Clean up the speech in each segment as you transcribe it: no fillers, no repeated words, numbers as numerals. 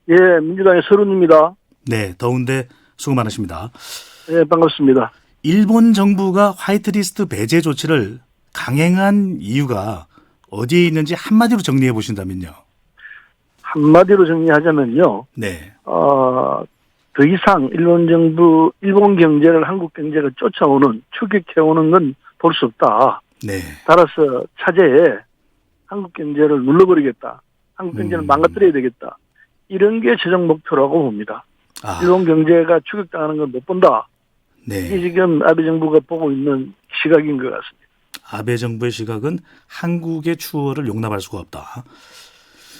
예, 민주당의 서른입니다. 네, 더운데 수고 많으십니다. 예, 반갑습니다. 일본 정부가 화이트리스트 배제 조치를 강행한 이유가 어디에 있는지 한마디로 정리해 보신다면요. 한마디로 정리하자면요. 네. 더 이상 일본 경제를 한국 경제가 쫓아오는, 추격해오는 건 볼 수 없다. 네. 따라서 차제에 한국 경제를 눌러버리겠다. 한국 경제를 망가뜨려야 되겠다. 이런 게 최종 목표라고 봅니다. 일본 경제가 추격당하는 건 못 본다. 네. 이게 지금 아베 정부가 보고 있는 시각인 것 같습니다. 아베 정부의 시각은 한국의 추월을 용납할 수가 없다.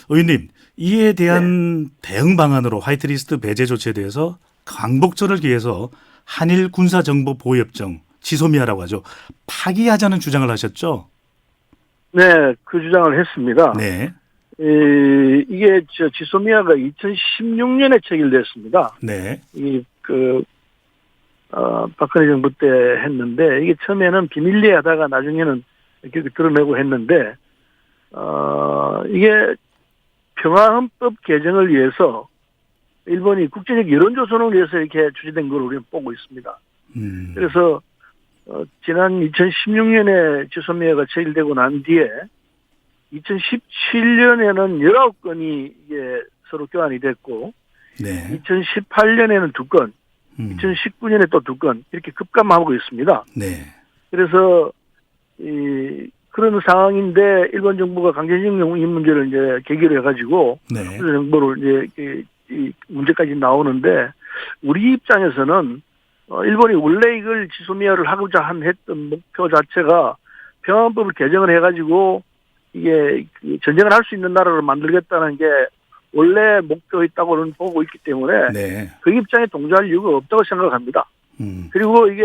의원님, 이에 대한 대응 방안으로 화이트리스트 배제 조치에 대해서 광복절을 기해서 한일 군사정보보호협정, 지소미아라고 하죠. 파기하자는 주장을 하셨죠? 네, 그 주장을 했습니다. 네. 이게 지소미아가 2016년에 체결됐습니다. 네. 박근혜 정부 때 했는데, 이게 처음에는 비밀리에 하다가 나중에는 이렇게 드러내고 했는데, 이게 평화헌법 개정을 위해서 일본이 국제적 여론조성을 위해서 이렇게 주재된 걸 우리는 보고 있습니다. 그래서 지난 2016년에 지소미아가 체결되고 난 뒤에 2017년에는 19건이 이게 서로 교환이 됐고, 네. 2018년에는 2건, 2019년에 또 2건 이렇게 급감하고 있습니다. 네. 그래서 그런 상황인데 일본 정부가 강제징용 이 문제를 이제 계기로 해가지고 네. 정보를 이제 이 문제까지 나오는데, 우리 입장에서는 일본이 원래 이걸 지소미아를 하고자 했던 목표 자체가 평화헌법을 개정을 해가지고 이게 전쟁을 할 수 있는 나라를 만들겠다는 게 원래 목표였다고는 보고 있기 때문에 네. 그 입장에 동조할 이유가 없다고 생각합니다. 그리고 이게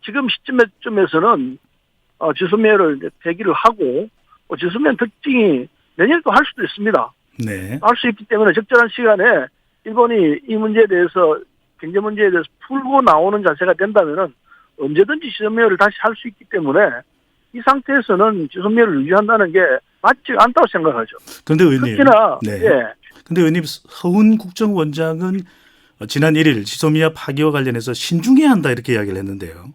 지금 시점에서는 지소미아를 이제 폐기를 하고 지소미아 특징이 내년에 또 할 수도 있습니다. 네. 할 수 있기 때문에 적절한 시간에 일본이 이 문제에 대해서 경제 문제에 대해서 풀고 나오는 자세가 된다면은 언제든지 지소미아를 다시 할 수 있기 때문에 이 상태에서는 지소미아를 유지한다는 게 맞지 않다고 생각하죠. 그런데 의원님, 특히나 네. 예. 근데 의원님, 서훈 국정원장은 지난 1일 지소미아 파기와 관련해서 신중해야 한다 이렇게 이야기를 했는데요.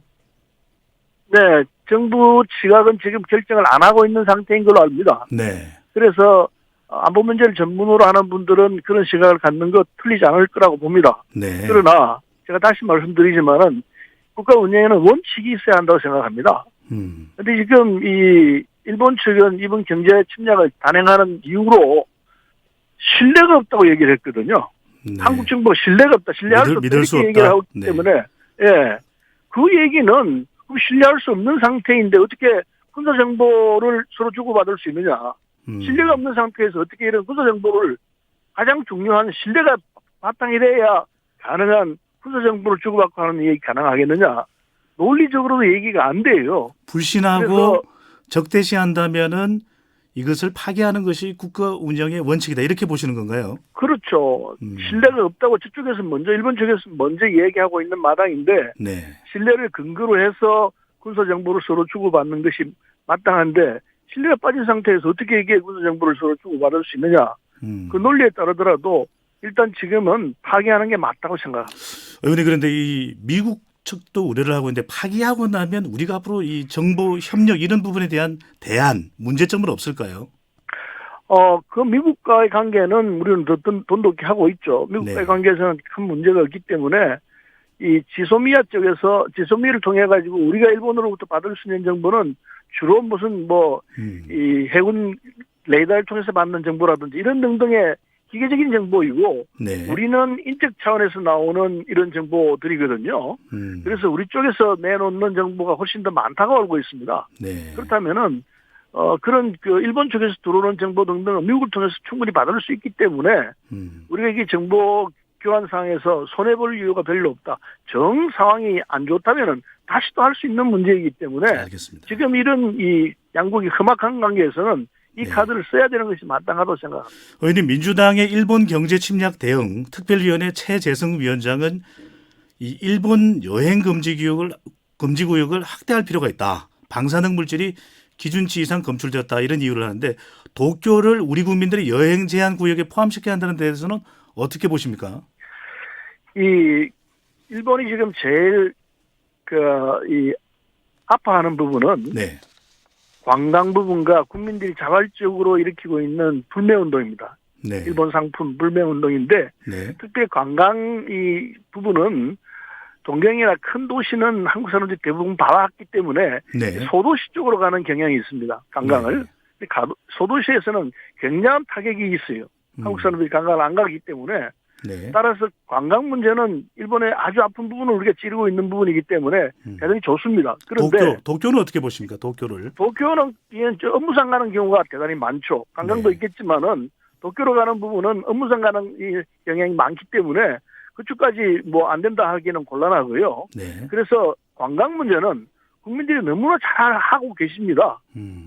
네, 정부 지각은 지금 결정을 안 하고 있는 상태인 걸로 압니다. 네. 그래서 안보 문제를 전문으로 하는 분들은 그런 시각을 갖는 것 틀리지 않을 거라고 봅니다. 네. 그러나 제가 다시 말씀드리지만은 국가 운영에는 원칙이 있어야 한다고 생각합니다. 그런데 지금 이 일본 측은 이번 경제 침략을 단행하는 이유로 신뢰가 없다고 얘기를 했거든요. 네. 한국 정부가 신뢰가 없다, 신뢰할 수 없다 믿을 수 이렇게 없다. 얘기를 하기 네. 때문에 예, 그 얘기는 신뢰할 수 없는 상태인데 어떻게 군사 정보를 서로 주고받을 수 있느냐? 신뢰가 없는 상태에서 어떻게 이런 군사 정보를 가장 중요한 신뢰가 바탕이 돼야 가능한 군사 정보를 주고받고 하는 얘기 가능하겠느냐? 논리적으로도 얘기가 안 돼요. 불신하고 적대시한다면은 이것을 파기하는 것이 국가 운영의 원칙이다 이렇게 보시는 건가요? 그렇죠. 신뢰가 없다고 저쪽에서 먼저 일본 쪽에서 먼저 얘기하고 있는 마당인데 네. 신뢰를 근거로 해서 군사 정보를 서로 주고받는 것이 마땅한데 신뢰가 빠진 상태에서 어떻게 이게 군사 정보를 서로 주고받을 수 있느냐? 그 논리에 따르더라도 일단 지금은 파기하는 게 맞다고 생각합니다. 의원님, 그런데 이 미국 측도 우려를 하고 있는데 파기하고 나면 우리가 앞으로 이 정보 협력 이런 부분에 대한 대안 문제점은 없을까요? 그 미국과의 관계는 우리는 더 돈독히 하고 있죠. 미국과의 네. 관계에서는 큰 문제가 없기 때문에 이 지소미아 쪽에서 지소미아를 통해 가지고 우리가 일본으로부터 받을 수 있는 정보는 주로 무슨 이 해군 레이더를 통해서 받는 정보라든지 이런 등등의 기계적인 정보이고 네. 우리는 인적 차원에서 나오는 이런 정보들이거든요. 그래서 우리 쪽에서 내놓는 정보가 훨씬 더 많다고 알고 있습니다. 네. 그렇다면은 그런 일본 쪽에서 들어오는 정보 등등은 미국을 통해서 충분히 받을 수 있기 때문에 우리가 이게 정보 교환 상황에서 손해볼 이유가 별로 없다. 정 상황이 안 좋다면은 다시 또 할 수 있는 문제이기 때문에 알겠습니다. 지금 이런 이 양국이 험악한 관계에서는 이 카드를 써야 되는 것이 마땅하다고 생각합니다. 의원님, 민주당의 일본 경제 침략 대응 특별위원회 최재성 위원장은 이 일본 여행 금지 구역을 확대할 필요가 있다. 방사능 물질이 기준치 이상 검출되었다 이런 이유를 하는데 도쿄를 우리 국민들의 여행 제한 구역에 포함시켜야 한다는 데 대해서는 어떻게 보십니까? 이 일본이 지금 제일 이 아파하는 부분은 네. 관광 부분과 국민들이 자발적으로 일으키고 있는 불매 운동입니다. 네. 일본 상품 불매 운동인데 네. 특히 관광 이 부분은 동경이나 큰 도시는 한국 사람들이 대부분 봐왔기 때문에 네. 소도시 쪽으로 가는 경향이 있습니다. 관광을. 근데 소도시에서는 굉장한 타격이 있어요. 한국 사람들이 관광을 안 가기 때문에 네. 따라서 관광 문제는 일본의 아주 아픈 부분을 우리가 찌르고 있는 부분이기 때문에 대단히 좋습니다. 그런데 도쿄는 어떻게 보십니까? 도쿄는 업무상 가는 경우가 대단히 많죠. 관광도 네. 있겠지만은 도쿄로 가는 부분은 업무상 가는 이 영향이 많기 때문에 그쪽까지 뭐 안 된다 하기는 곤란하고요. 네. 그래서 관광 문제는 국민들이 너무나 잘 하고 계십니다.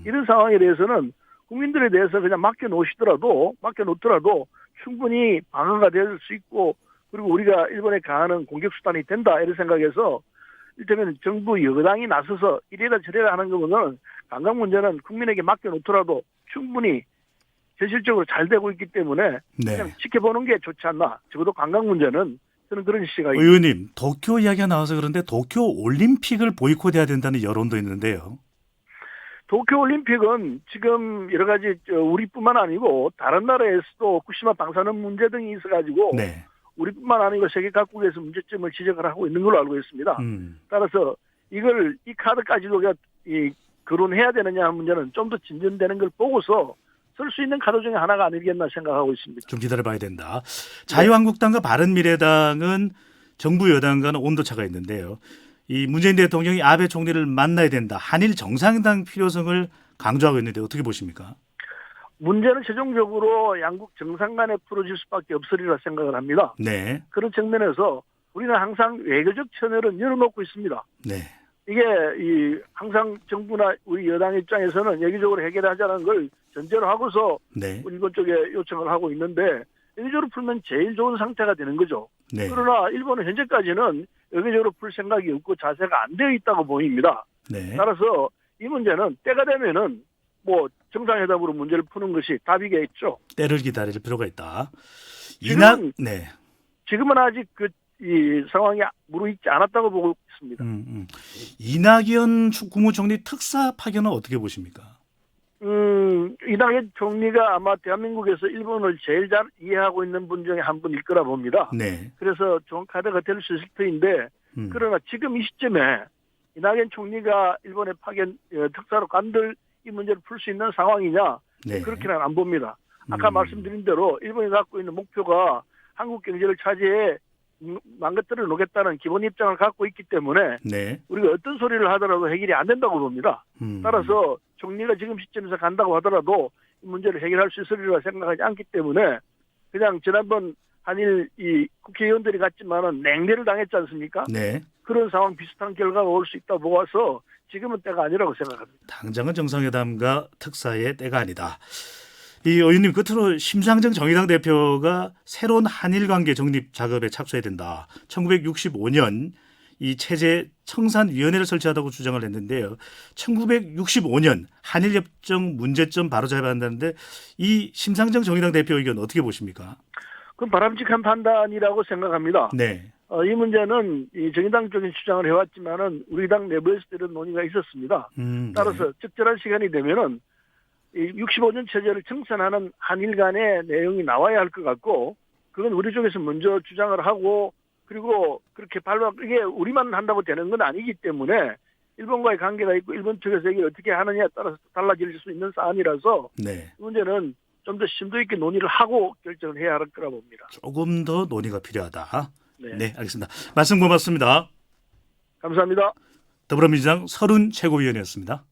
이런 상황에 대해서는 국민들에 대해서 그냥 맡겨놓더라도 충분히 방어가 될 수 있고 그리고 우리가 일본에 가하는 공격 수단이 된다 이런 생각에서 이를테면 정부 여당이 나서서 이래라 저래라 하는 것보다는 관광 문제는 국민에게 맡겨놓더라도 충분히 현실적으로 잘 되고 있기 때문에 네. 그냥 지켜보는 게 좋지 않나. 적어도 관광 문제는 저는 그런 시각이. 의원님, 도쿄 이야기가 나와서 그런데 도쿄 올림픽을 보이콧해야 된다는 여론도 있는데요. 도쿄올림픽은 지금 여러 가지 우리뿐만 아니고 다른 나라에서도 후쿠시마 방사능 문제 등이 있어가지고 네. 우리뿐만 아니고 세계 각국에서 문제점을 지적을 하고 있는 걸로 알고 있습니다. 따라서 이 카드까지도 거론해야 되느냐 하는 문제는 좀 더 진전되는 걸 보고서 쓸 수 있는 카드 중에 하나가 아니겠나 생각하고 있습니다. 좀 기다려봐야 된다. 자유한국당과 바른미래당은 정부 여당과는 온도차가 있는데요. 이 문재인 대통령이 아베 총리를 만나야 된다. 한일 정상회담 필요성을 강조하고 있는데 어떻게 보십니까? 문제는 최종적으로 양국 정상 간에 풀어질 수밖에 없으리라 생각을 합니다. 네. 그런 측면에서 우리는 항상 외교적 채널은 열어놓고 있습니다. 네. 이게 항상 정부나 우리 여당 입장에서는 얘기적으로 해결하자는 걸 전제로 하고서 네. 일본 쪽에 요청을 하고 있는데 여기적으로 풀면 제일 좋은 상태가 되는 거죠. 네. 그러나 일본은 현재까지는 여기적으로 풀 생각이 없고 자세가 안 되어 있다고 보입니다. 네. 따라서 이 문제는 때가 되면은 뭐 정상회담으로 문제를 푸는 것이 답이겠죠. 때를 기다릴 필요가 있다. 지금은 아직 이 상황이 무르익지 않았다고 보고 있습니다. 이낙연 국무총리 특사 파견은 어떻게 보십니까? 이낙연 총리가 아마 대한민국에서 일본을 제일 잘 이해하고 있는 분 중에 한 분일 거라 봅니다. 네. 그래서 좋은 카드가 될 수 있을 터인데 그러나 지금 이 시점에 이낙연 총리가 일본에 파견 특사로 간들 이 문제를 풀 수 있는 상황이냐? 네. 그렇게는 안 봅니다. 아까 말씀드린 대로 일본이 갖고 있는 목표가 한국 경제를 차지해 망가뜨려 놓겠다는 기본 입장을 갖고 있기 때문에 네. 우리가 어떤 소리를 하더라도 해결이 안 된다고 봅니다. 따라서 총리가 지금 시점에서 간다고 하더라도 이 문제를 해결할 수 있으리라 생각하지 않기 때문에 그냥 지난번 한일 국회의원들이 갔지만은 냉대를 당했지 않습니까? 네. 그런 상황 비슷한 결과가 올 수 있다고 보아서 지금은 때가 아니라고 생각합니다. 당장은 정상회담과 특사의 때가 아니다. 이 의원님 끝으로 심상정 정의당 대표가 새로운 한일 관계 정립 작업에 착수해야 된다. 1965년 이 체제 청산위원회를 설치하다고 주장을 했는데요. 1965년 한일협정 문제점 바로잡아야 한다는데 이 심상정 정의당 대표 의견 어떻게 보십니까? 그건 바람직한 판단이라고 생각합니다. 네. 이 문제는 이 정의당 쪽인 주장을 해왔지만은 우리 당 내부에서 이런 논의가 있었습니다. 따라서 적절한 시간이 되면은 이 65년 체제를 청산하는 한일 간의 내용이 나와야 할 것 같고 그건 우리 쪽에서 먼저 주장을 하고 그리고 그렇게 이게 우리만 한다고 되는 건 아니기 때문에 일본과의 관계가 있고 일본 측에서 이게 어떻게 하느냐에 따라서 달라질 수 있는 사안이라서 네. 이 문제는 좀 더 심도 있게 논의를 하고 결정을 해야 할 거라 봅니다. 조금 더 논의가 필요하다. 네. 네, 알겠습니다. 말씀 고맙습니다. 감사합니다. 더불어민주당 서른 최고위원이었습니다.